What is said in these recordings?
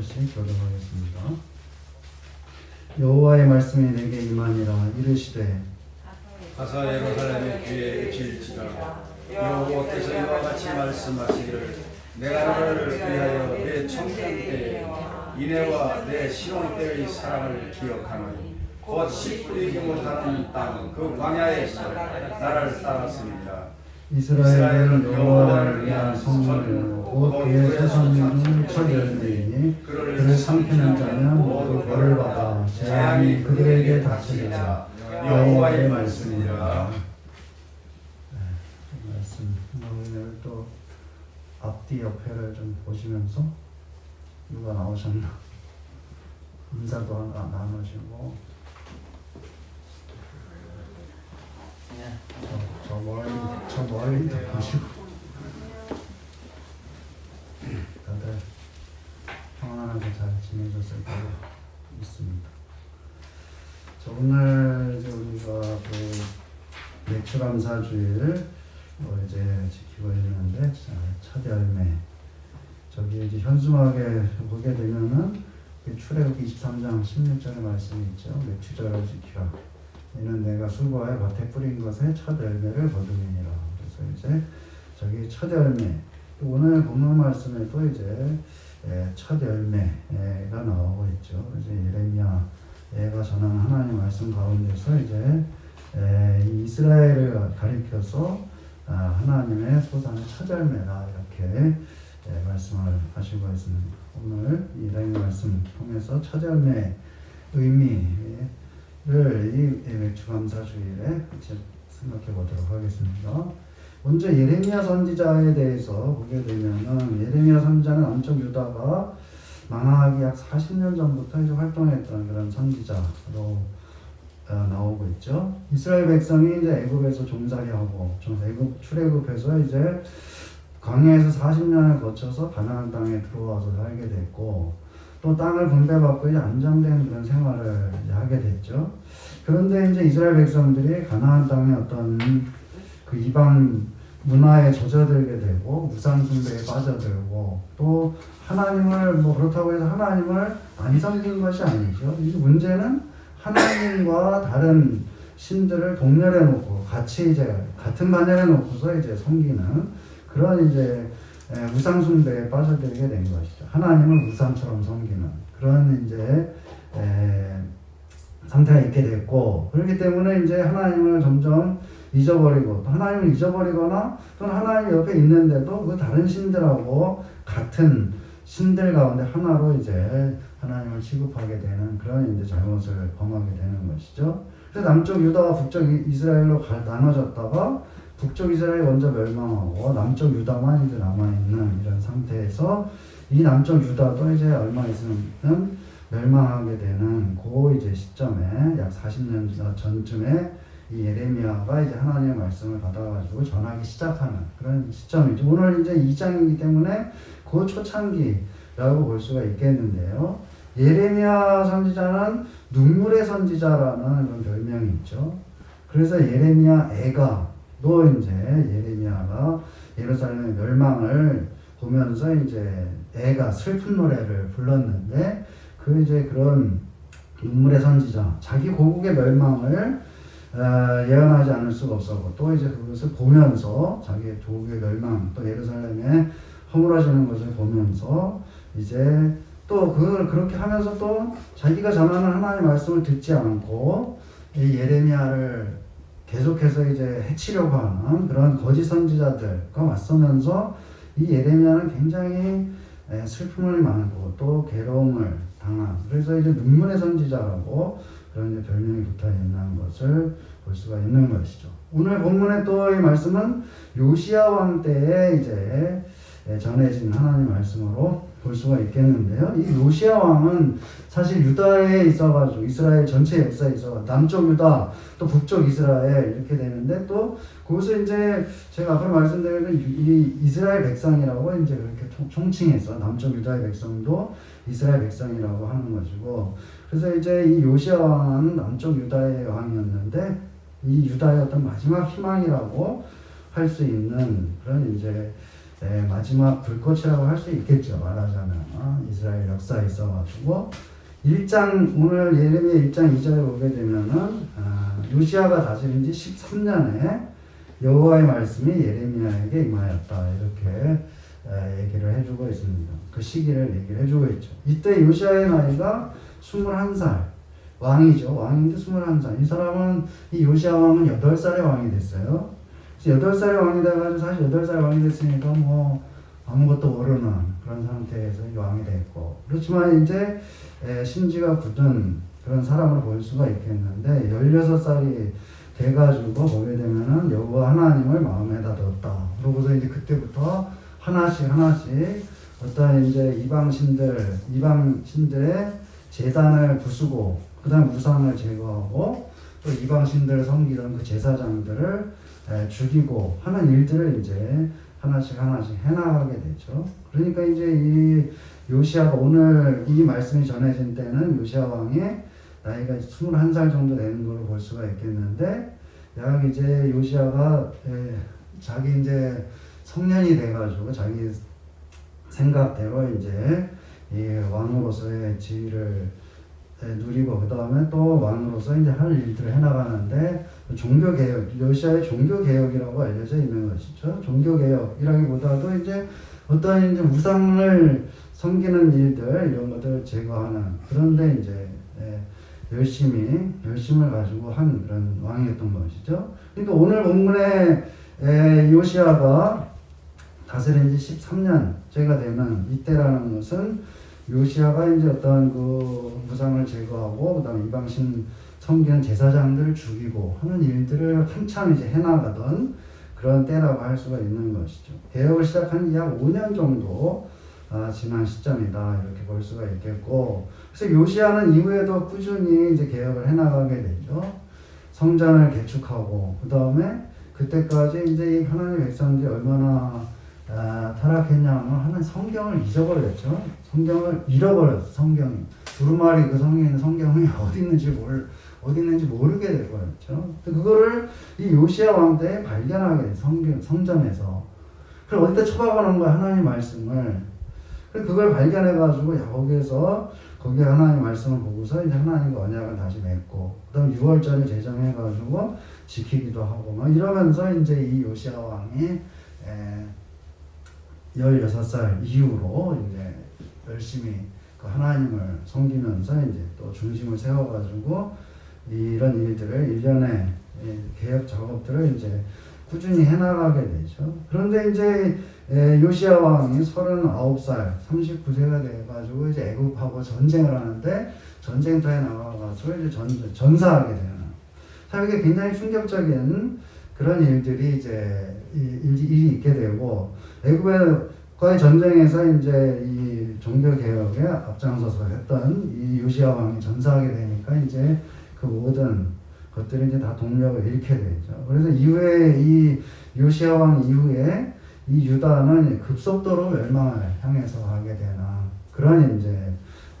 절씩 교독하겠습니다. 여호와의 말씀이 내게 임하니라. 이르시되 가서 예루살렘의 귀에 질지라. 여호와께서 이와 같이 말씀하시기를 내가 너를 위하여 내 청년 때에 이내와 내 신혼 때의 사랑을 기억하노니 곧 씨 뿌리지 못하는 땅 그 광야에서 나를 따랐습니다. 이스라엘은 여호와를 위한 성물이요 곧 그의 새 성문 중 첫 열매이니 그를 삼키는 자는 모두 벌을 받아 재앙이 그들에게 닥치리라. 여호와의 말씀이라. 말씀. 오늘 또 앞뒤 옆에를 좀 보시면서 누가 나오셨나 인사도 하나 나누시고 저 멀리도 보시고 다들 평안하게 잘 지내셨을 거로 믿습니다. 오늘 이제 우리가 그 매추감사주일 이제 지키고 있는데 첫 열매 저기 이제 현수막에 보게 되면은 출애굽기 23장 16절의 말씀이 있죠. 매추절을 지키라. 이는 내가 수고하여 밭에 뿌린 것의 첫 열매를 거두리니라. 그래서 이제 저기 첫 열매. 또 오늘 본문 말씀에 또 이제 첫 열매가 나오고 있죠. 이제 예레미야가 전하는 하나님 말씀 가운데서 이제 이스라엘을 가리켜서 하나님의 소산의 첫 열매라 이렇게 말씀을 하시고 있습니다. 오늘 이 말씀 통해서 첫 열매 의미를 이 매추감사주일에 생각해 보도록 하겠습니다. 먼저 예레미야 선지자에 대해서 보게 되면은 예레미야 선지자는 남쪽 유다가 망하기 약 40년 전부터 이제 활동했던 그런 선지자로 나오고 있죠. 이스라엘 백성이 이제 애굽에서 종살이하고 출애굽해서 이제 광야에서 40년을 거쳐서 가나안 땅에 들어와서 살게 됐고 또 땅을 분배받고 이제 안정된 그런 생활을 이제 하게 됐죠. 그런데 이제 이스라엘 백성들이 가나안 땅의 어떤 그 이방 문화에 젖어들게 되고 우상 숭배에 빠져들고 또 하나님을 그렇다고 해서 하나님을 안 섬긴 것이 아니죠. 이 문제는 하나님과 다른 신들을 동렬해 놓고 같이 이제 같은 반열에 놓고서 이제 섬기는 그런 이제 우상 숭배에 빠져들게 된 것이죠. 하나님을 우상처럼 섬기는 그런 이제 상태가 있게 됐고 그렇기 때문에 이제 하나님을 점점 잊어버리고 또 하나님을 잊어버리거나 또는 하나님 옆에 있는데도 그 다른 신들하고 같은 신들 가운데 하나로 이제 하나님을 취급하게 되는 그런 이제 잘못을 범하게 되는 것이죠. 그래서 남쪽 유다와 북쪽 이스라엘로 나눠졌다가 북쪽 이스라엘이 먼저 멸망하고 남쪽 유다만 이제 남아있는 이런 상태에서 이 남쪽 유다도 이제 얼마 있으면 멸망하게 되는 그 이제 시점에 약 40년 전쯤에 이 예레미야가 이제 하나님의 말씀을 받아가지고 전하기 시작하는 그런 시점이죠. 오늘 이제 2장이기 때문에 그 초창기라고 볼 수가 있겠는데요. 예레미야 선지자는 눈물의 선지자라는 그런 별명이 있죠. 그래서 예레미야 애가도 이제 예레미야가 예루살렘의 멸망을 보면서 이제 애가 슬픈 노래를 불렀는데 그 이제 그런 눈물의 선지자 자기 고국의 멸망을 예언하지 않을 수가 없었고 또 이제 그것을 보면서 자기 조국의 멸망 또 예루살렘에 허물어지는 것을 보면서 이제 또 그걸 그렇게 하면서 또 자기가 전하는 하나님의 말씀을 듣지 않고 이 예레미야를 계속해서 이제 해치려고 하는 그런 거짓 선지자들과 맞서면서 이 예레미야는 굉장히 슬픔을 많고 또 괴로움을 당한 그래서 이제 눈물의 선지자라고 그런 이제 별명이 붙어 있는 것을 볼 수가 있는 것이죠. 오늘 본문의 또 이 말씀은 요시야 왕 때에 이제 전해진 하나님 말씀으로 볼 수가 있겠는데요. 이 요시야 왕은 사실 유다에 있어가지고 이스라엘 전체 역사에 있어 남쪽 유다 또 북쪽 이스라엘 이렇게 되는데 또 그것을 이제 제가 앞에 말씀드린 이 이스라엘 백성이라고 이제 그렇게 총칭해서 남쪽 유다의 백성도 이스라엘 백성이라고 하는 것이고 그래서 이제 이 요시야 왕은 남쪽 유다의 왕이었는데 이 유다의 어떤 마지막 희망이라고 할 수 있는 그런 이제 마지막 불꽃이라고 할 수 있겠죠. 말하자면 이스라엘 역사에 있어가지고 1장 오늘 예레미야 1장 2절에 보게 되면은 요시아가 다스린 지 13년에 여호와의 말씀이 예레미야에게 임하였다 이렇게 얘기를 해주고 있습니다. 그 시기를 얘기를 해주고 있죠. 이때 요시아의 나이가 21살 왕이죠. 왕인데 21살. 이 사람은 이 요시아 왕은 8살에 왕이 됐어요. 그래서 8살에 왕이 돼가지고 사실 8살에 왕이 됐으니까 뭐 아무것도 모르는 그런 상태에서 왕이 됐고 그렇지만 이제 심지가 굳은 그런 사람으로 볼 수가 있겠는데 16살이 돼가지고 보게 되면은 여호와 하나님을 마음에다 뒀다. 그러고서 이제 그때부터 하나씩 어떤 이제 이방신들의 제단을 부수고 그다음 우상을 제거하고 또 이방신들을 섬기던 그 제사장들을 죽이고 하는 일들을 이제 하나씩 해나가게 되죠. 그러니까 이제 이 요시아가 오늘 이 말씀이 전해진 때는 요시아 왕의 나이가 21살 정도 되는 걸로 볼 수가 있겠는데 약 이제 요시아가 자기 이제 성년이 돼가지고 자기 생각대로 이제 이 왕으로서의 지위를 누리고 그 다음에 또 왕으로서 이제 할 일들을 해나가는데 종교개혁, 요시아의 종교개혁이라고 알려져 있는 것이죠. 종교개혁이라기보다도 이제 어떤 이제 우상을 섬기는 일들 이런 것들을 제거하는 그런데 이제 열심을 가지고 한 그런 왕이었던 것이죠. 그러니까 오늘 본문에 요시아가 다스린 지 13년째가 되는 이때라는 것은 요시아가 이제 어떤 그 무상을 제거하고 그다음에 이방신 섬기는 제사장들을 죽이고 하는 일들을 한참 이제 해나가던 그런 때라고 할 수가 있는 것이죠. 개혁을 시작한 지 약 5년 정도 지난 시점이다 이렇게 볼 수가 있겠고 그래서 요시아는 이후에도 꾸준히 이제 개혁을 해나가게 되죠. 성전을 개축하고 그 다음에 그때까지 이제 이 하나님의 백성들이 얼마나 타락했냐면 하나님 성경을 잊어버렸죠. 성경을 잃어버렸어. 성경이 두루마리 그 성경에 있는 성경이 어디 있는지 모르게 되버렸죠. 그거를 이 요시아 왕 때 발견하게 돼. 성전에서 그걸 어디다 처박아 놓은 거야 하나님 말씀을. 그걸 발견해가지고 거기에 하나님 말씀을 보고서 이제 하나님과 언약을 다시 맺고 그다음 6월절을 제정해가지고 지키기도 하고 막 이러면서 이제 이 요시아 왕이 16살 이후로 이제 열심히 그 하나님을 섬기면서 이제 또 중심을 세워가지고 이런 일들을 1년에 개혁 작업들을 이제 꾸준히 해나가게 되죠. 그런데 이제 요시아 왕이 39살, 39세가 돼가지고 이제 애굽하고 전쟁을 하는데 전쟁터에 나가가지고 이제 전사하게 되는. 참 이게 굉장히 충격적인 그런 일들이 이제 일이 있게 되고 애굽과의 전쟁에서 이제 이 종교 개혁에 앞장서서 했던 이 요시아 왕이 전사하게 되니까 이제 그 모든 것들이 이제 다 동력을 잃게 되죠. 그래서 이후에 이 요시아 왕 이후에 이 유다는 급속도로 멸망을 향해서 가게 되는 그런 이제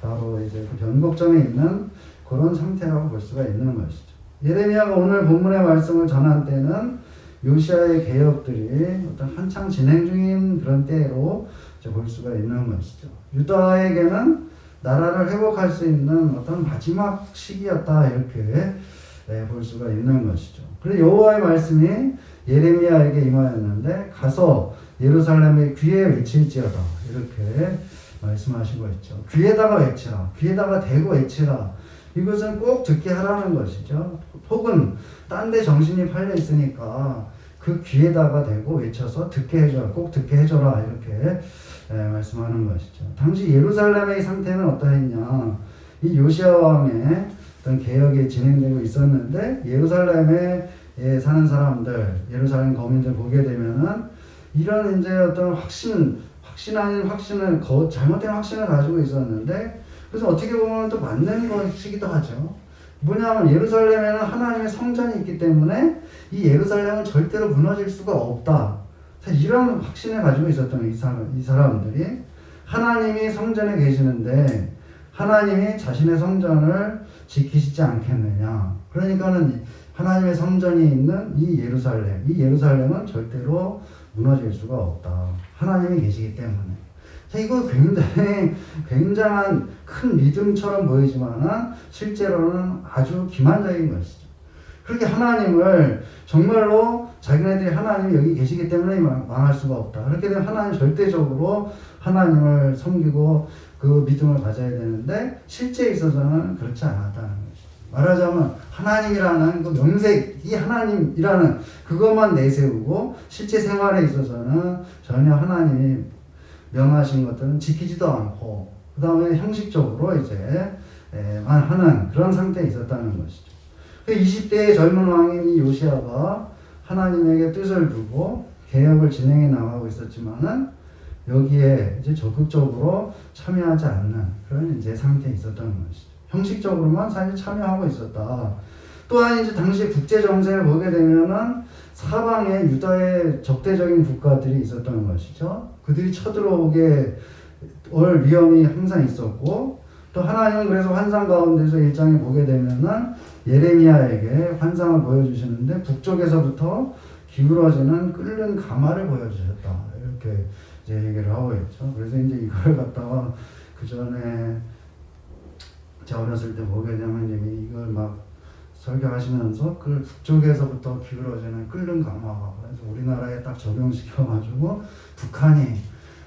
바로 이제 그 변곡점에 있는 그런 상태라고 볼 수가 있는 것이죠. 예레미야가 오늘 본문의 말씀을 전한 때는 요시아의 개혁들이 어떤 한창 진행 중인 그런 때로 볼 수가 있는 것이죠. 유다에게는 나라를 회복할 수 있는 어떤 마지막 시기였다 이렇게 볼 수가 있는 것이죠. 그래서 여호와의 말씀이 예레미야에게 임하였는데 가서 예루살렘의 귀에 외칠지어다 이렇게 말씀하신 거 있죠. 귀에다가 외치라. 귀에다가 대고 외치라. 이것은 꼭 듣게 하라는 것이죠. 혹은 딴 데 정신이 팔려 있으니까 그 귀에다가 대고 외쳐서 듣게 해줘라. 꼭 듣게 해줘라. 이렇게 말씀하는 것이죠. 당시 예루살렘의 상태는 어떠했냐. 이 요시아 왕의 어떤 개혁이 진행되고 있었는데 예루살렘에 사는 사람들, 예루살렘 거민들 보게 되면은 이런 이제 어떤 잘못된 확신을 가지고 있었는데 그래서 어떻게 보면 또 맞는 것이기도 하죠. 뭐냐면 예루살렘에는 하나님의 성전이 있기 때문에 이 예루살렘은 절대로 무너질 수가 없다. 이런 확신을 가지고 있었던 이 사람들이 하나님이 성전에 계시는데 하나님이 자신의 성전을 지키시지 않겠느냐. 그러니까는 하나님의 성전이 있는 이 예루살렘은 절대로 무너질 수가 없다. 하나님이 계시기 때문에. 자, 이거 굉장한 큰 믿음처럼 보이지만은 실제로는 아주 기만적인 것이죠. 그렇게 하나님을 정말로 자기네들이 하나님이 여기 계시기 때문에 망할 수가 없다. 그렇게 되면 하나님 절대적으로 하나님을 섬기고 그 믿음을 가져야 되는데 실제에 있어서는 그렇지 않았다는 것이죠. 말하자면 하나님이라는 그 명색, 이 하나님이라는 그것만 내세우고 실제 생활에 있어서는 전혀 하나님이 명하신 것들은 지키지도 않고 그 다음에 형식적으로 이제 하는 그런 상태에 있었다는 것이죠. 20대의 젊은 왕인 이 요시아가 하나님에게 뜻을 두고 개혁을 진행해 나가고 있었지만은 여기에 이제 적극적으로 참여하지 않는 그런 이제 상태에 있었다는 것이죠. 형식적으로만 사실 참여하고 있었다. 또한 이제 당시 국제 정세를 보게 되면은 사방에 유다의 적대적인 국가들이 있었던 것이죠. 그들이 쳐들어오게 올 위험이 항상 있었고 또 하나님은 그래서 환상 가운데서 1장에 보게 되면은 예레미야에게 환상을 보여주시는데 북쪽에서부터 기울어지는 끓는 가마를 보여주셨다. 이렇게 이제 얘기를 하고 있죠. 그래서 이제 이걸 갖다가 그 전에 제가 어렸을 때 보게 되면 이걸 막 설교하시면서 그 북쪽에서부터 기울어지는 끓는 가마가 그래서 우리나라에 딱 적용시켜가지고 북한이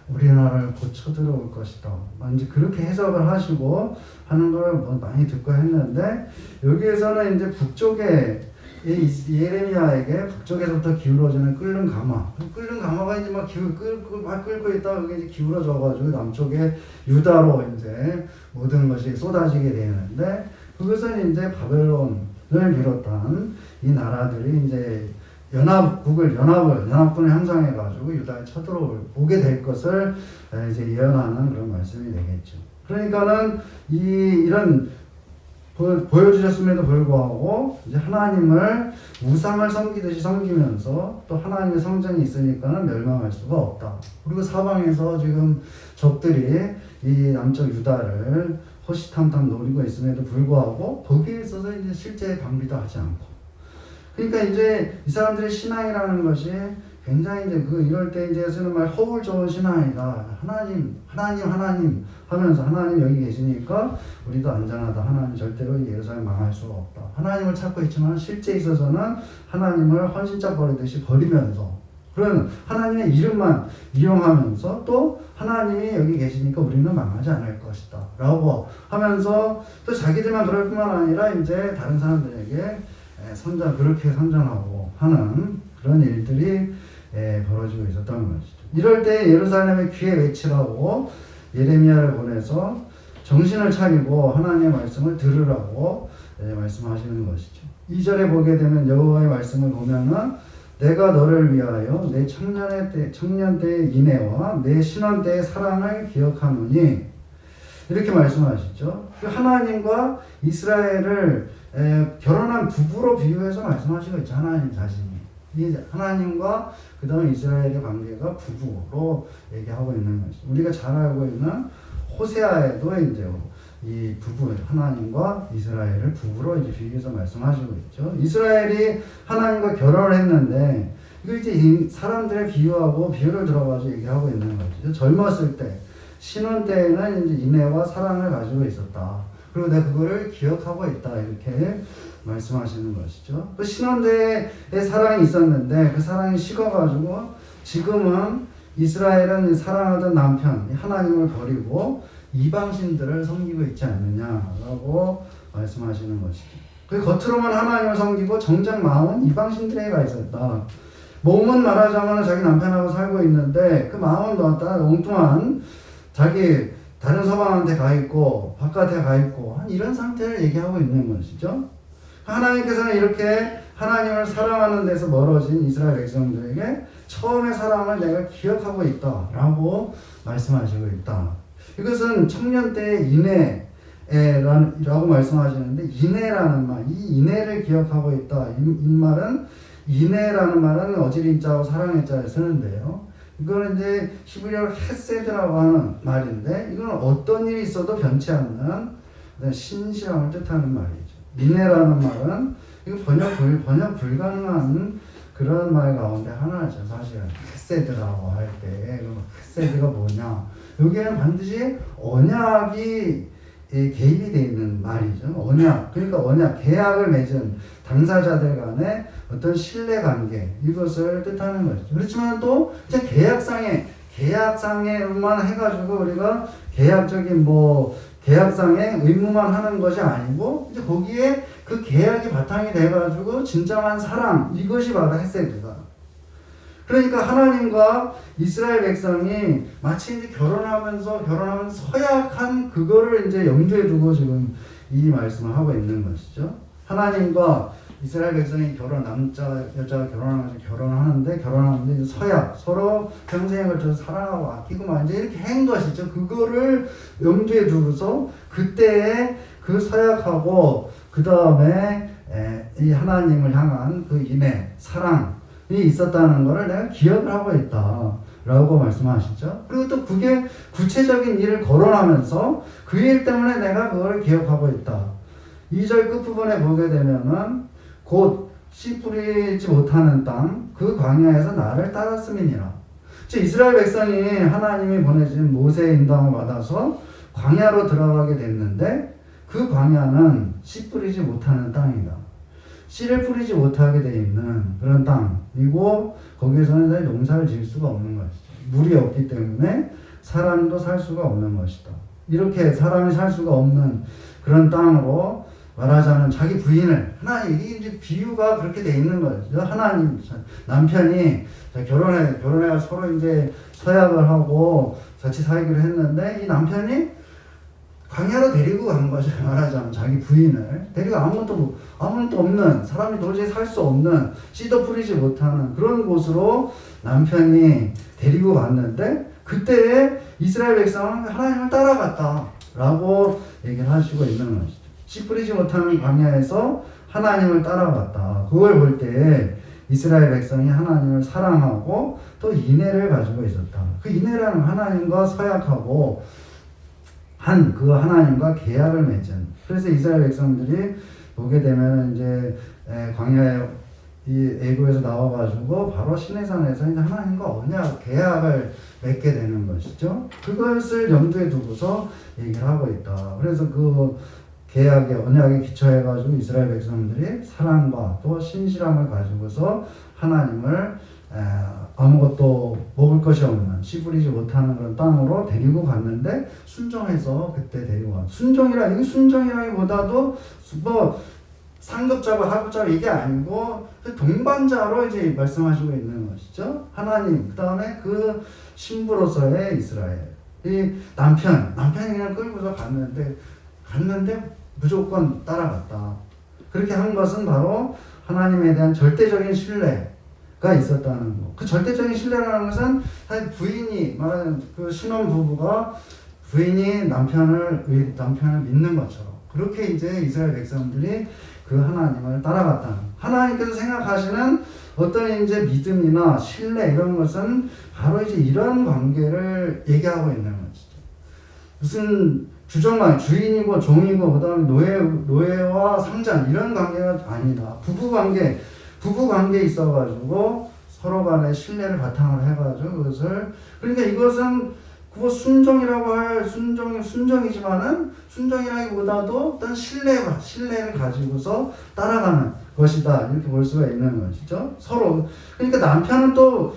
우리나라를 곧 쳐들어올 것이다. 이제 그렇게 해석을 하시고 하는 걸 많이 듣고 했는데 여기에서는 이제 북쪽에 예레미야에게 북쪽에서부터 기울어지는 끓는 가마. 끓는 가마가 이제 막 끓고 있다가 그게 이제 기울어져가지고 남쪽에 유다로 이제 모든 것이 쏟아지게 되는데 그것은 이제 바벨론을 비롯한 이 나라들이 이제 연합군을 형성해가지고 유다에 쳐들어오게 될 것을 이제 예언하는 그런 말씀이 되겠죠. 그러니까는 이런 보여주셨음에도 불구하고 이제 하나님을 우상을 섬기듯이 섬기면서 또 하나님의 성전이 있으니까는 멸망할 수가 없다. 그리고 사방에서 지금 적들이 이 남쪽 유다를 호시탐탐 노리고 있음에도 불구하고 거기에 있어서 이제 실제 방비도 하지 않고. 그러니까 이제 이 사람들의 신앙이라는 것이 굉장히 이제 이럴 때 이제 쓰는 말 허울 좋은 신앙이다. 하나님 하면서 하나님 여기 계시니까 우리도 안전하다. 하나님 절대로 예루살렘 망할 수가 없다. 하나님을 찾고 있지만 실제 있어서는 하나님을 헌신자 버리듯이 버리면서 그런 하나님의 이름만 이용하면서 또 하나님이 여기 계시니까 우리는 망하지 않을 것이다. 라고 하면서 또 자기들만 그럴 뿐만 아니라 이제 다른 사람들에게 그렇게 선전하고 하는 그런 일들이 벌어지고 있었던 것이죠. 이럴 때 예루살렘의 귀에 외치라고 예레미야를 보내서 정신을 차리고 하나님의 말씀을 들으라고 말씀하시는 것이죠. 2절에 보게 되면 여호와의 말씀을 보면은 내가 너를 위하여 내 청년 때의 인애와 내 신혼 때의 사랑을 기억하노니 이렇게 말씀하시죠. 하나님과 이스라엘을 결혼한 부부로 비유해서 말씀하시고 있죠. 하나님 자신이. 이 하나님과 그 다음에 이스라엘의 관계가 부부로 얘기하고 있는 것이죠. 우리가 잘 알고 있는 호세아에도 이제 이 부부, 하나님과 이스라엘을 부부로 이제 비교해서 말씀하시고 있죠. 이스라엘이 하나님과 결혼을 했는데, 이거 이제 사람들의 비유하고 비유를 들어가지고 얘기하고 있는 거죠. 젊었을 때, 신혼 때에는 이제 인애와 사랑을 가지고 있었다. 그리고 내가 그거를 기억하고 있다. 이렇게 말씀하시는 것이죠. 그 신혼 때에 사랑이 있었는데, 그 사랑이 식어가지고, 지금은 이스라엘은 사랑하던 남편, 하나님을 버리고, 이방신들을 섬기고 있지 않느냐라고 말씀하시는 것이죠. 그 겉으로만 하나님을 섬기고 정작 마음은 이방신들에게 가 있었다. 몸은 말하자면 자기 남편하고 살고 있는데 그 마음은 엉뚱한 자기 다른 서방한테 가 있고 바깥에 가 있고 이런 상태를 얘기하고 있는 것이죠. 하나님께서는 이렇게 하나님을 사랑하는 데서 멀어진 이스라엘 백성들에게 처음의 사랑을 내가 기억하고 있다라고 말씀하시고 있다. 이것은 청년 때의 인애라고 말씀하시는데, 인애라는 말, 이 인애를 기억하고 있다. 이 말은, 인애라는 말은 어지린자와 사랑의 자를 쓰는데요. 이거는 이제 히브리어로 헤세드라고 하는 말인데, 이건 어떤 일이 있어도 변치 않는 신실함을 뜻하는 말이죠. 인애라는 말은, 이거 번역 불가능한 그런 말 가운데 하나죠. 사실은 헤세드라고 할 때 헤세드가 뭐냐? 여기에는 반드시 언약이 개입이 되어 있는 말이죠. 언약, 그러니까 언약, 계약을 맺은 당사자들 간의 어떤 신뢰관계, 이것을 뜻하는 것이죠. 그렇지만 또 이제 계약상에만 해가지고 우리가 계약적인 계약상의 의무만 하는 것이 아니고 이제 거기에 그 계약이 바탕이 돼가지고 진정한 사랑, 이것이 바로 헤세드다. 그러니까 하나님과 이스라엘 백성이 마치 이제 결혼하면서 서약한 그거를 이제 염두에 두고 지금 이 말씀을 하고 있는 것이죠. 하나님과 이스라엘 백성이 남자, 여자가 결혼하는데 이제 서약, 서로 평생에 걸쳐서 사랑하고 아끼고 막 이제 이렇게 한 것이죠. 그거를 염두에 두고서 그때에 그 서약하고 그 다음에 이 하나님을 향한 그 인애, 사랑이 있었다는 것을 내가 기억을 하고 있다 라고 말씀하시죠. 그리고 또 그게 구체적인 일을 거론하면서 그 일 때문에 내가 그거를 기억하고 있다. 2절 끝부분에 보게 되면은 곧 씨 뿌리지 못하는 땅 그 광야에서 나를 따랐음이니라. 즉 이스라엘 백성이 하나님이 보내신 모세의 인도함을 받아서 광야로 들어가게 됐는데 그 광야는 씨 뿌리지 못하는 땅이다. 씨를 뿌리지 못하게 돼 있는 그런 땅이고 거기에서는 농사를 지을 수가 없는 것이죠. 물이 없기 때문에 사람도 살 수가 없는 것이다. 이렇게 사람이 살 수가 없는 그런 땅으로 말하자면 자기 부인을 이게 이제 비유가 그렇게 돼 있는 거죠. 하나님 남편이 결혼해 서로 이제 서약을 하고 같이 살기로 했는데 이 남편이 광야로 데리고 간 거죠. 말하자면 자기 부인을 데리고 아무것도 없는 사람이 도저히 살 수 없는 씨도 뿌리지 못하는 그런 곳으로 남편이 데리고 갔는데 그때에 이스라엘 백성은 하나님을 따라갔다라고 얘기를 하시고 있는 것이죠. 씨 뿌리지 못하는 광야에서 하나님을 따라갔다. 그걸 볼 때 이스라엘 백성이 하나님을 사랑하고 또 인애를 가지고 있었다. 그 인애라는 하나님과 서약하고 그 하나님과 계약을 맺은. 그래서 이스라엘 백성들이 보게 되면 이제 광야에 이 애굽에서 나와가지고 바로 시내산에서 이제 하나님과 언약 계약을 맺게 되는 것이죠. 그것을 염두에 두고서 얘기를 하고 있다. 그래서 그 계약의 언약에 기초해가지고 이스라엘 백성들이 사랑과 또 신실함을 가지고서 하나님을 아무것도 먹을 것이 없는 씨 뿌리지 못하는 그런 땅으로 데리고 갔는데 순종해서 그때 데리고 갔다. 순종이라기보다도 상급자고 하급자고 이게 아니고 동반자로 이제 말씀하시고 있는 것이죠. 하나님, 그 다음에 그 신부로서의 이스라엘. 이 남편이 그냥 끌고서 갔는데 무조건 따라갔다. 그렇게 한 것은 바로 하나님에 대한 절대적인 신뢰가 있었다는 거. 그 절대적인 신뢰라는 것은 사실 부인이 말하는 그 신혼 부부가 부인이 남편을 믿는 것처럼 그렇게 이제 이스라엘 백성들이 그 하나님을 따라갔다는 거. 하나님께서 생각하시는 어떤 이제 믿음이나 신뢰 이런 것은 바로 이제 이런 관계를 얘기하고 있는 것이죠. 무슨 주인이고 종이고 그 다음에 노예와 상전 이런 관계가 아니다. 부부 관계 있어가지고 서로 간에 신뢰를 바탕으로 해가지고 그러니까 이것은 그거 순종이지만은 순종이라기보다도 어떤 신뢰를 가지고서 따라가는 것이다. 이렇게 볼 수가 있는 것이죠. 서로. 그러니까 남편도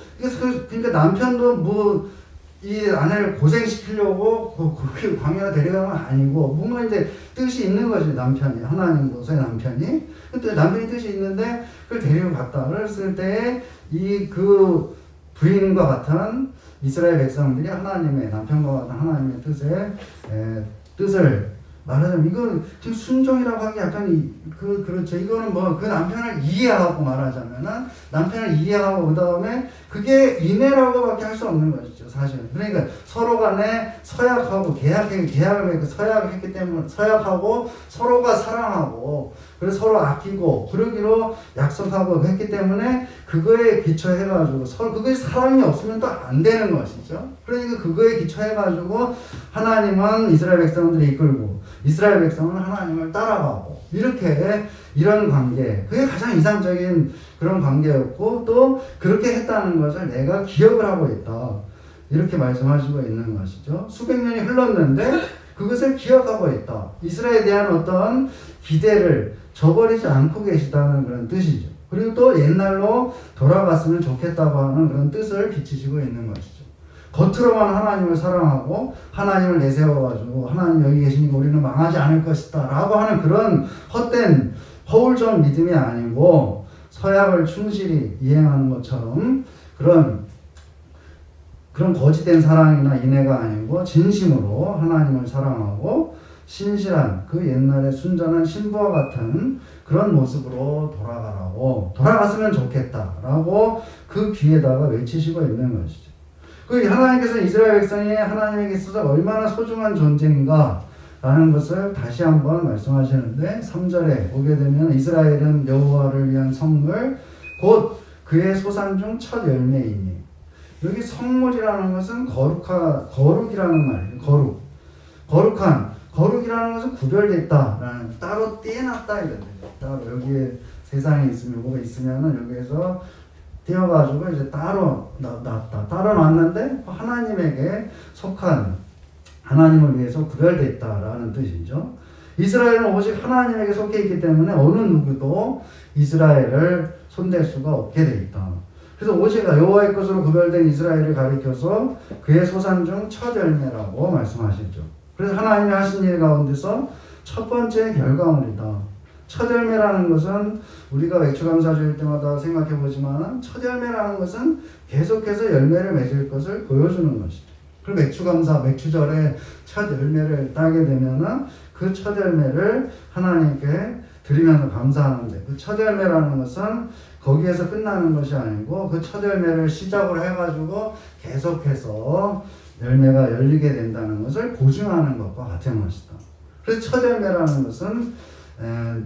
이 아내를 고생시키려고 그렇게 광야로 데려간 건 아니고 뭔가 이제 뜻이 있는 거지. 하나님으로서의 남편이. 그때 남편이 뜻이 있는데 그걸 데리고 갔다. 그랬을 때 그 부인과 같은 이스라엘 백성들이 남편과 같은 하나님의 뜻을 말하자면 이건 지금 순종이라고 하기 약간 그렇죠. 이거는 그 남편을 이해하고 말하자면은 남편을 이해하고 그 다음에 그게 인애라고밖에 할 수 없는 것이죠, 사실은. 그러니까 서로 간에 서약하고 계약을 맺고 서약을 했기 때문에 서약하고 서로가 사랑하고 그래서 서로 아끼고 그러기로 약속하고 했기 때문에 그거에 기초해가지고 그거에 사랑이 없으면 또 안 되는 것이죠. 그러니까 그거에 기초해가지고 하나님은 이스라엘 백성들을 이끌고 이스라엘 백성은 하나님을 따라가고 이런 관계 그게 가장 이상적인 그런 관계였고 또 그렇게 했다는 것을 내가 기억을 하고 있다. 이렇게 말씀하시고 있는 것이죠. 수백 년이 흘렀는데 그것을 기억하고 있다. 이스라엘에 대한 어떤 기대를 저버리지 않고 계시다는 그런 뜻이죠. 그리고 또 옛날로 돌아갔으면 좋겠다고 하는 그런 뜻을 비치시고 있는 것이죠. 겉으로만 하나님을 사랑하고 하나님을 내세워가지고 하나님 여기 계시니까 우리는 망하지 않을 것이다 라고 하는 그런 헛된 허울전 믿음이 아니고 서약을 충실히 이행하는 것처럼 그런 거짓된 사랑이나 인애가 아니고 진심으로 하나님을 사랑하고 신실한 그 옛날의 순전한 신부와 같은 그런 모습으로 돌아갔으면 좋겠다라고 그 귀에다가 외치시고 있는 것이죠. 그 하나님께서 이스라엘 백성이 하나님에게 있어서 얼마나 소중한 존재인가 라는 것을 다시 한번 말씀하시는데 3절에 보게 되면 이스라엘은 여호와를 위한 성물 곧 그의 소산 중 첫 열매이니 여기 성물이라는 것은 거룩이라는 말이에요. 거룩이라는 것은 구별됐다라는 따로 떼어놨다 이런 뜻이에요. 따로 여기에 세상에 있으면 뭐가 있으면은 여기에서 떼어가지고 이제 따로 놨다. 따로 놨는데 하나님에게 속한 하나님을 위해서 구별됐다라는 뜻이죠. 이스라엘은 오직 하나님에게 속해 있기 때문에 어느 누구도 이스라엘을 손댈 수가 없게 돼 있다. 그래서 오직가 여호와의 것으로 구별된 이스라엘을 가리켜서 그의 소산 중 첫 열매라고 말씀하시죠. 그래서 하나님이 하신 일 가운데서 첫 번째 결과물이다. 첫 열매라는 것은 우리가 맥주감사주일 때마다 생각해 보지만 첫 열매라는 것은 계속해서 열매를 맺을 것을 보여주는 것이죠. 그리고 맥주절에 첫 열매를 따게 되면은 그 첫 열매를 하나님께 드리면서 감사하는데 그 첫 열매라는 것은 거기에서 끝나는 것이 아니고 그 첫 열매를 시작으로 해가지고 계속해서 열매가 열리게 된다는 것을 보증하는 것과 같은 것이다. 그래서 첫 열매라는 것은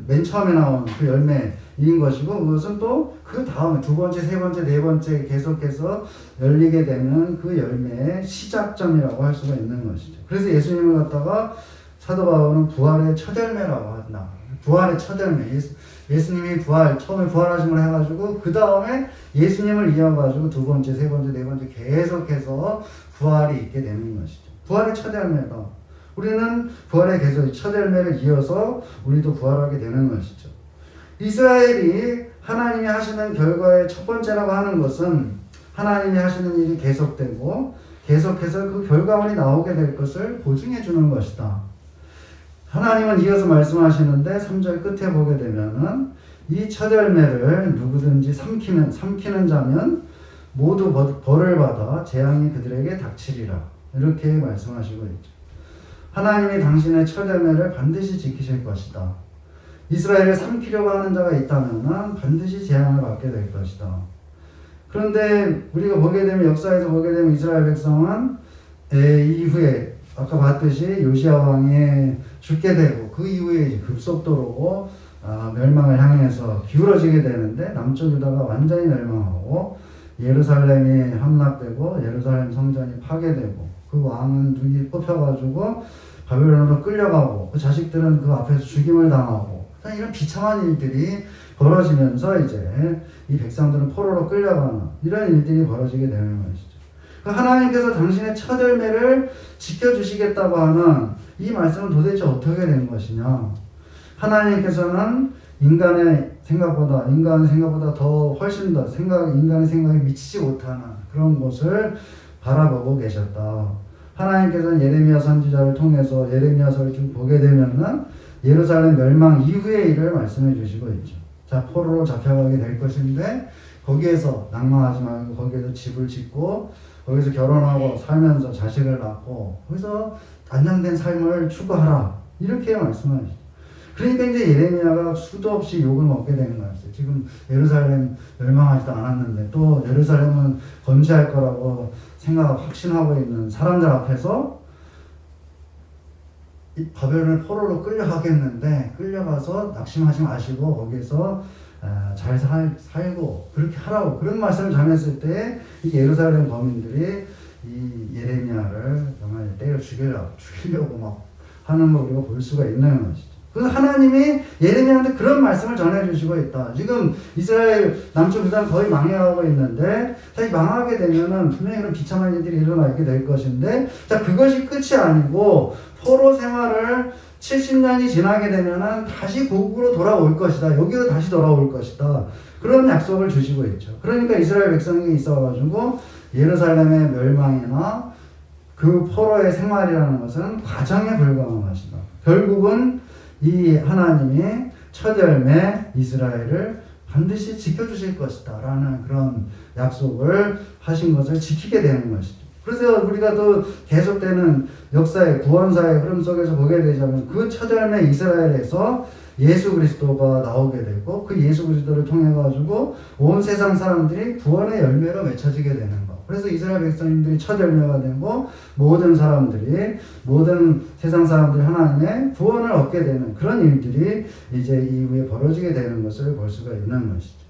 맨 처음에 나온 그 열매인 것이고 그것은 또 그 다음에 두 번째, 세 번째, 네 번째 계속해서 열리게 되는 그 열매의 시작점이라고 할 수가 있는 것이죠. 그래서 예수님을 갖다가 사도 바울은 부활의 첫 열매라고 한다. 부활의 첫 열매. 예수님이 처음에 부활하심을 해가지고 그 다음에 예수님을 이어가지고 두 번째, 세 번째, 네 번째 계속해서 부활이 있게 되는 것이죠. 부활의 첫 열매다. 우리는 부활의 계속 첫 열매를 이어서 우리도 부활하게 되는 것이죠. 이스라엘이 하나님이 하시는 결과의 첫 번째라고 하는 것은 하나님이 하시는 일이 계속되고 계속해서 그 결과물이 나오게 될 것을 보증해 주는 것이다. 하나님은 이어서 말씀하시는데 3절 끝에 보게 되면은 이 첫 열매를 누구든지 삼키는 자면 모두 벌을 받아 재앙이 그들에게 닥치리라. 이렇게 말씀하시고 있죠. 하나님이 당신의 첫 열매를 반드시 지키실 것이다. 이스라엘을 삼키려고 하는 자가 있다면 반드시 재앙을 받게 될 것이다. 그런데 우리가 보게 되면 역사에서 보게 되면 이스라엘 백성은 이후에 아까 봤듯이 요시야 왕이 죽게 되고 그 이후에 이제 급속도로 멸망을 향해서 기울어지게 되는데 남쪽 유다가 완전히 멸망하고 예루살렘이 함락되고 예루살렘 성전이 파괴되고 그 왕은 눈이 뽑혀가지고 바벨론으로 끌려가고 그 자식들은 그 앞에서 죽임을 당하고 이런 비참한 일들이 벌어지면서 이제 이 백성들은 포로로 끌려가는 이런 일들이 벌어지게 되는 것이죠. 하나님께서 당신의 첫 열매를 지켜주시겠다고 하는 이 말씀은 도대체 어떻게 된 것이냐. 하나님께서는 인간의 생각보다 더 훨씬 더 인간의 생각에 미치지 못하는 그런 곳을 바라보고 계셨다. 하나님께서는 예레미야 선지자를 통해서 예레미야서를 좀 보게 되면은 예루살렘 멸망 이후의 일을 말씀해 주시고 있죠. 자, 포로로 잡혀가게 될 것인데 거기에서 낭망하지 말고 거기에서 집을 짓고 거기서 결혼하고 살면서 자식을 낳고 거기서 안정된 삶을 추구하라. 이렇게 말씀하시죠. 그러니까 이제 예레미야가 수도 없이 욕을 먹게 되는 거였어요. 지금 예루살렘 멸망하지도 않았는데 또 예루살렘은 건재할 거라고 확신하고 있는 사람들 앞에서 이 바벨론을 포로로 끌려가겠는데 끌려가서 낙심하지 마시고 거기서 잘 살고 그렇게 하라고 그런 말씀을 전했을 때 이 예루살렘 거민들이 이 예레미야를 정말 때려 죽이려고 막 하는 걸 우리가 볼 수가 있는 것이죠. 그래서 하나님이 예레미야한테 그런 말씀을 전해주시고 있다. 지금 이스라엘 남쪽 유다는 거의 망해가고 있는데, 자, 망하게 되면은 분명히 그런 비참한 일들이 일어나게 될 것인데, 자, 그것이 끝이 아니고 포로 생활을 70년이 지나게 되면은 다시 고국으로 돌아올 것이다. 여기로 다시 돌아올 것이다. 그런 약속을 주시고 있죠. 그러니까 이스라엘 백성이 있어가지고 예루살렘의 멸망이나 그 포로의 생활이라는 것은 과정에 불과한 것이다. 결국은 이 하나님이 첫 열매 이스라엘을 반드시 지켜주실 것이다 라는 그런 약속을 하신 것을 지키게 되는 것이죠. 그래서 우리가 또 계속되는 역사의 구원사의 흐름 속에서 보게 되자면 그 첫 열매 이스라엘에서 예수 그리스도가 나오게 되고 그 예수 그리스도를 통해 가지고 온 세상 사람들이 구원의 열매로 맺혀지게 되는 것. 그래서 이스라엘 백성님들이 첫 열매가 되고 모든 사람들이 모든 세상 사람들이 하나님의 구원을 얻게 되는 그런 일들이 이제 이후에 벌어지게 되는 것을 볼 수가 있는 것이죠.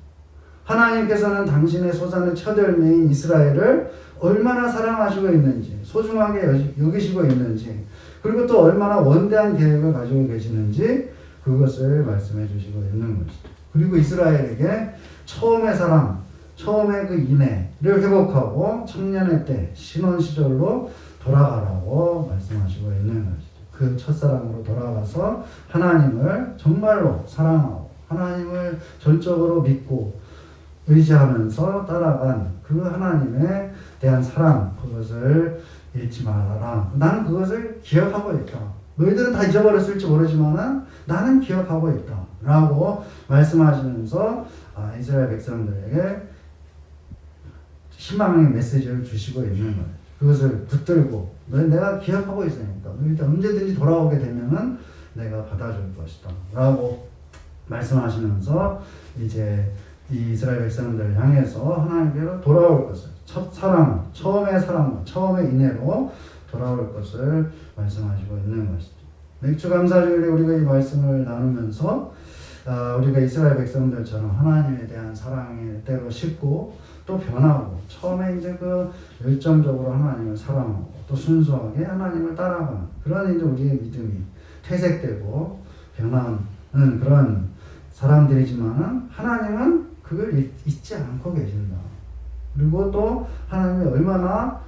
하나님께서는 당신의 소산의 첫 열매인 이스라엘을 얼마나 사랑하시고 있는지, 소중하게 여기시고 있는지, 그리고 또 얼마나 원대한 계획을 가지고 계시는지 그것을 말씀해 주시고 있는 것이죠. 그리고 이스라엘에게 처음의 사랑, 처음의 그 인애를 회복하고 청년의 때, 신혼 시절로 돌아가라고 말씀하시고 있는 것이죠. 그 첫사랑으로 돌아가서 하나님을 정말로 사랑하고 하나님을 전적으로 믿고 의지하면서 따라간 그 하나님에 대한 사랑, 그것을 잊지 말아라. 나는 그것을 기억하고 있다. 너희들은 다 잊어버렸을지 모르지만 나는 기억하고 있다 라고 말씀하시면서 이스라엘 백성들에게 희망의 메시지를 주시고 있는 거예요. 그것을 붙들고 내가 기억하고 있으니까 너희들 언제든지 돌아오게 되면은 내가 받아줄 것이다 라고 말씀하시면서 이제 이 이스라엘 백성들을 향해서 하나님께로 돌아올 것을, 첫 사랑, 처음의 사랑, 처음의 인애로 돌아올 것을 말씀하시고 있는 것이죠. 맥주감사주일에 우리가 이 말씀을 나누면서 우리가 이스라엘 백성들처럼 하나님에 대한 사랑이 때로 식고 또 변하고, 처음에 이제 그 열정적으로 하나님을 사랑하고 또 순수하게 하나님을 따라가는 그런 이제 우리의 믿음이 퇴색되고 변하는 그런 사람들이지만은 하나님은 그걸 잊지 않고 계신다. 그리고 또 하나님이 얼마나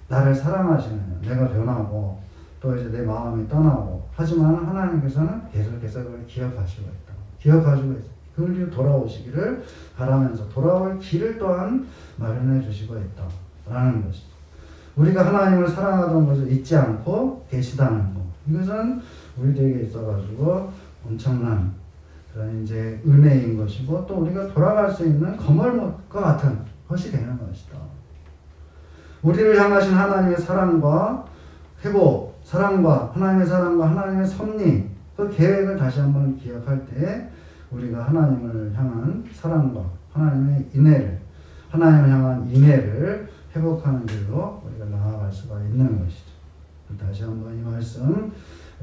나를 사랑하시느냐. 내가 변하고 또 이제 내 마음이 떠나고 하지만 하나님께서는 계속해서 그걸 기억하시고 있다. 기억하시고 있다. 그걸 돌아오시기를 바라면서 돌아올 길을 또한 마련해 주시고 있다라는 것이죠. 우리가 하나님을 사랑하던 것을 잊지 않고 계시다는 것. 이것은 우리들에게 있어가지고 엄청난 그런 이제 은혜인 것이고 또 우리가 돌아갈 수 있는 거물과 같은 것이 되는 것이다. 우리를 향하신 하나님의 사랑과 회복, 사랑과 하나님의 사랑과 하나님의 섭리, 그 계획을 다시 한번 기억할 때 우리가 하나님을 향한 사랑과 하나님의 인애를, 하나님을 향한 인애를 회복하는 길로 우리가 나아갈 수가 있는 것이죠. 다시 한번 이 말씀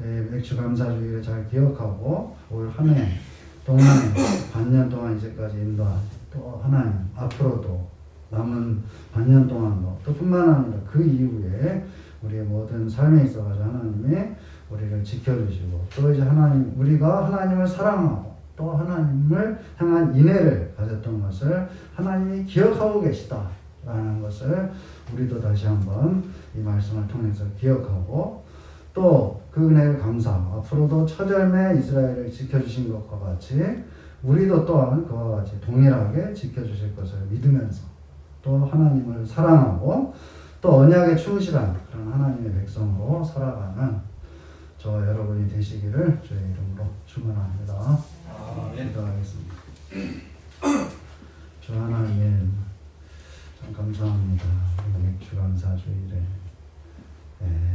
맥주감사주일을 잘 기억하고 올 한 해 동안에 반년 동안 이제까지 인도한 또 하나님 앞으로도 남은 반년 동안도 또 뿐만 아니라 그 이후에 우리의 모든 삶에 있어가지고 하나님이 우리를 지켜주시고 또 이제 하나님, 우리가 하나님을 사랑하고 또 하나님을 향한 인애를 가졌던 것을 하나님이 기억하고 계시다라는 것을 우리도 다시 한번 이 말씀을 통해서 기억하고 또 그 은혜를 감사하고 앞으로도 첫 열매 이스라엘을 지켜주신 것과 같이 우리도 또한 그와 같이 동일하게 지켜주실 것을 믿으면서 또 하나님을 사랑하고 또 언약에 충실한 그런 하나님의 백성으로 살아가는 저와 여러분이 되시기를 주의 이름으로 축원합니다. 기도하겠습니다. 주 하나님 참 감사합니다. 맥주감사주일에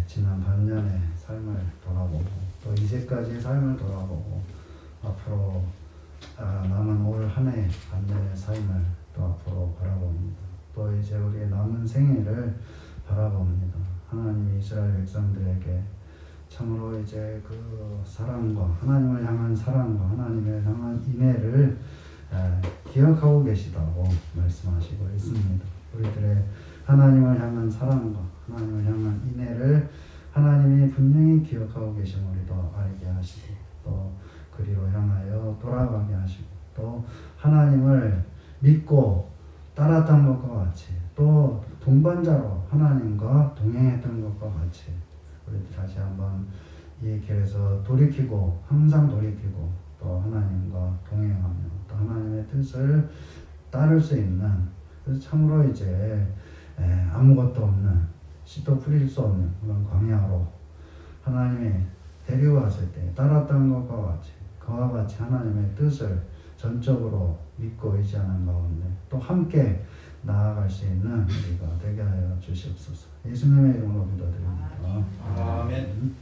지난 반년의 삶을 돌아보고 또 이제까지의 삶을 돌아보고 앞으로 남은 올 한 해 반년의 삶을 또 앞으로 바라봅니다. 또 이제 우리의 남은 생애를 바라봅니다. 하나님 이스라엘 백성들에게 참으로 이제 그 사랑과 하나님을 향한 사랑과 하나님을 향한 인애를 기억하고 계시다고 말씀하시고 있습니다. 우리들의 하나님을 향한 사랑과 하나님을 향한 인애를 하나님이 분명히 기억하고 계심을 우리도 알게 하시고 또 그리로 향하여 돌아가게 하시고 또 하나님을 믿고 따랐던 것과 같이 또 동반자로 하나님과 동행했던 것과 같이 우리 다시 한번 이 길에서 돌이키고 항상 돌이키고 또 하나님과 동행하며 또 하나님의 뜻을 따를 수 있는 그래서 참으로 이제 아무것도 없는 씨도 뿌릴 수 없는 그런 광야로 하나님이 데려왔을 때 따랐던 것과 같이 그와 같이 하나님의 뜻을 전적으로 믿고 의지하는 가운데 또 함께 나아갈 수 있는 우리가 되게 하여 주시옵소서. 예수님의 이름으로 기도드립니다. 아멘.